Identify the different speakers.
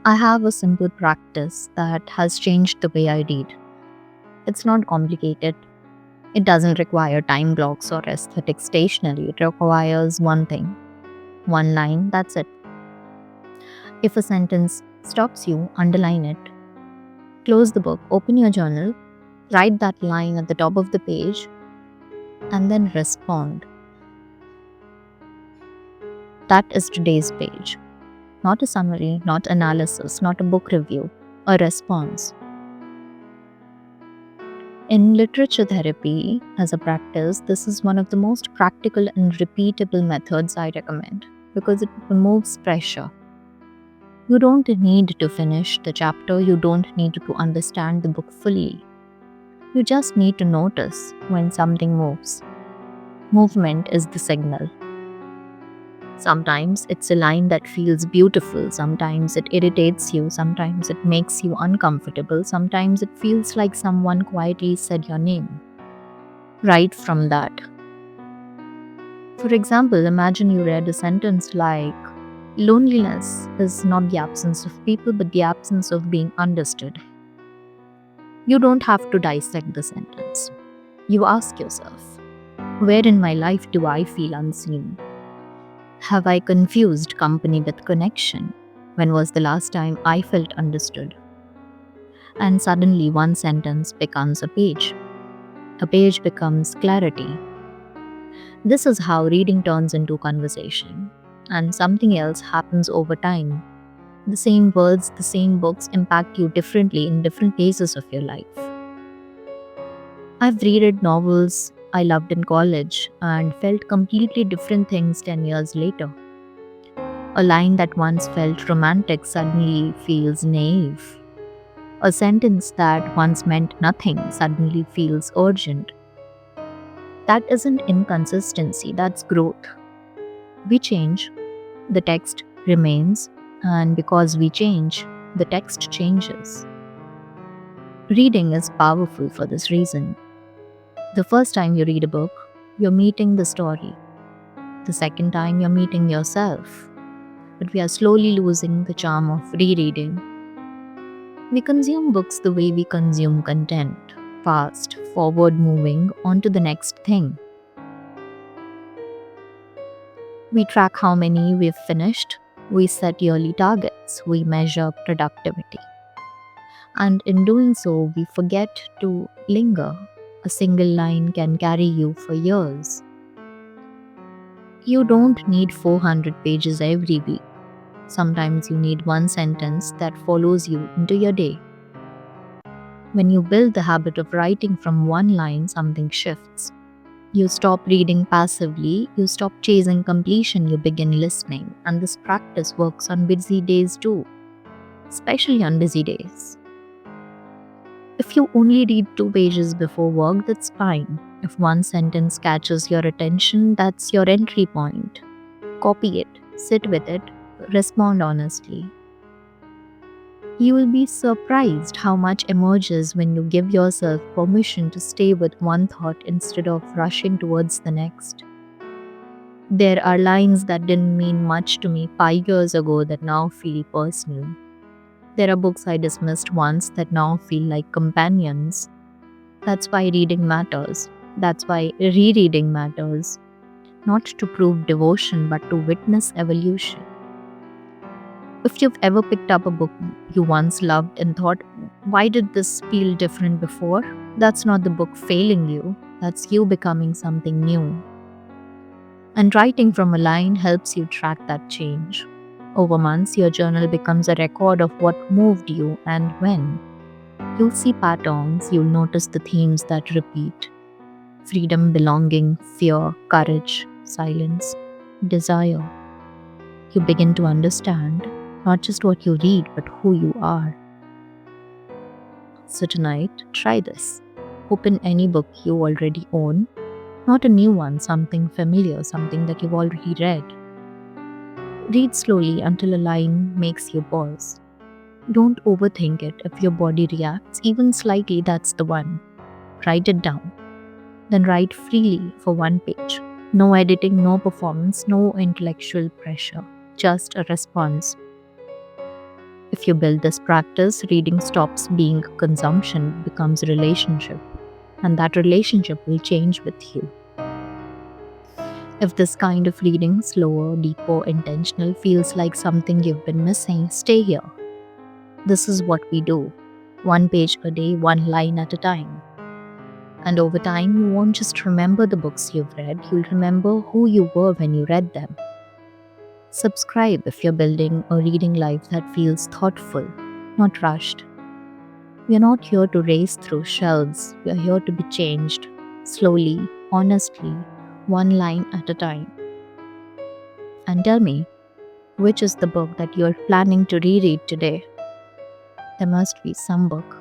Speaker 1: I have a simple practice that has changed the way I read. It's not complicated. It doesn't require time blocks or aesthetic stationery. It requires one thing, one line, that's it. If a sentence stops you, underline it. Close the book, open your journal, write that line at the top of the page, and then respond. That is today's page. Not a summary, not analysis, not a book review, a response. In literature therapy, as a practice, this is one of the most practical and repeatable methods I recommend because it removes pressure. You don't need to finish the chapter, you don't need to understand the book fully. You just need to notice when something moves. Movement is the signal. Sometimes it's a line that feels beautiful, sometimes it irritates you, sometimes it makes you uncomfortable, sometimes it feels like someone quietly said your name. Right from that. For example, imagine you read a sentence like, loneliness is not the absence of people, but the absence of being understood. You don't have to dissect the sentence. You ask yourself, where in my life do I feel unseen? Have I confused company with connection? When was the last time I felt understood? And suddenly one sentence becomes a page. A page becomes clarity. This is how reading turns into conversation. And something else happens over time. The same words, the same books impact you differently in different phases of your life. I've reread novels I loved in college and felt completely different things 10 years later. A line that once felt romantic suddenly feels naive. A sentence that once meant nothing suddenly feels urgent. That isn't inconsistency, that's growth. We change, the text remains, and because we change, the text changes. Reading is powerful for this reason. The first time you read a book, you're meeting the story. The second time, you're meeting yourself. But we are slowly losing the charm of rereading. We consume books the way we consume content, fast, forward moving, on to the next thing. We track how many we've finished, we set yearly targets, we measure productivity. And in doing so, we forget to linger. A single line can carry you for years. You don't need 400 pages every week. Sometimes you need one sentence that follows you into your day. When you build the habit of writing from one line, something shifts. You stop reading passively, you stop chasing completion, you begin listening. And this practice works on busy days too, especially on busy days. If you only read 2 pages before work, that's fine. If one sentence catches your attention, that's your entry point. Copy it, sit with it, respond honestly. You will be surprised how much emerges when you give yourself permission to stay with one thought instead of rushing towards the next. There are lines that didn't mean much to me 5 years ago that now feel personal. There are books I dismissed once that now feel like companions. That's why reading matters. That's why rereading matters. Not to prove devotion, but to witness evolution. If you've ever picked up a book you once loved and thought, why did this feel different before? That's not the book failing you, that's you becoming something new. And writing from a line helps you track that change. Over months, your journal becomes a record of what moved you and when. You'll see patterns, you'll notice the themes that repeat: freedom, belonging, fear, courage, silence, desire. You begin to understand not just what you read, but who you are. So tonight, try this. Open any book you already own, not a new one, something familiar, something that you've already read. Read slowly until a line makes you pause. Don't overthink it. If your body reacts even slightly, that's the one. Write it down. Then write freely for one page. No editing, no performance, no intellectual pressure. Just a response. If you build this practice, reading stops being consumption, becomes a relationship, and that relationship will change with you. If this kind of reading, slower, deeper, intentional, feels like something you've been missing, stay here. This is what we do. One page a day, one line at a time. And over time, you won't just remember the books you've read, you'll remember who you were when you read them. Subscribe if you're building a reading life that feels thoughtful, not rushed. We're not here to race through shelves, we're here to be changed, slowly, honestly, one line at a time. And tell me, which is the book that you're planning to reread today? There must be some book.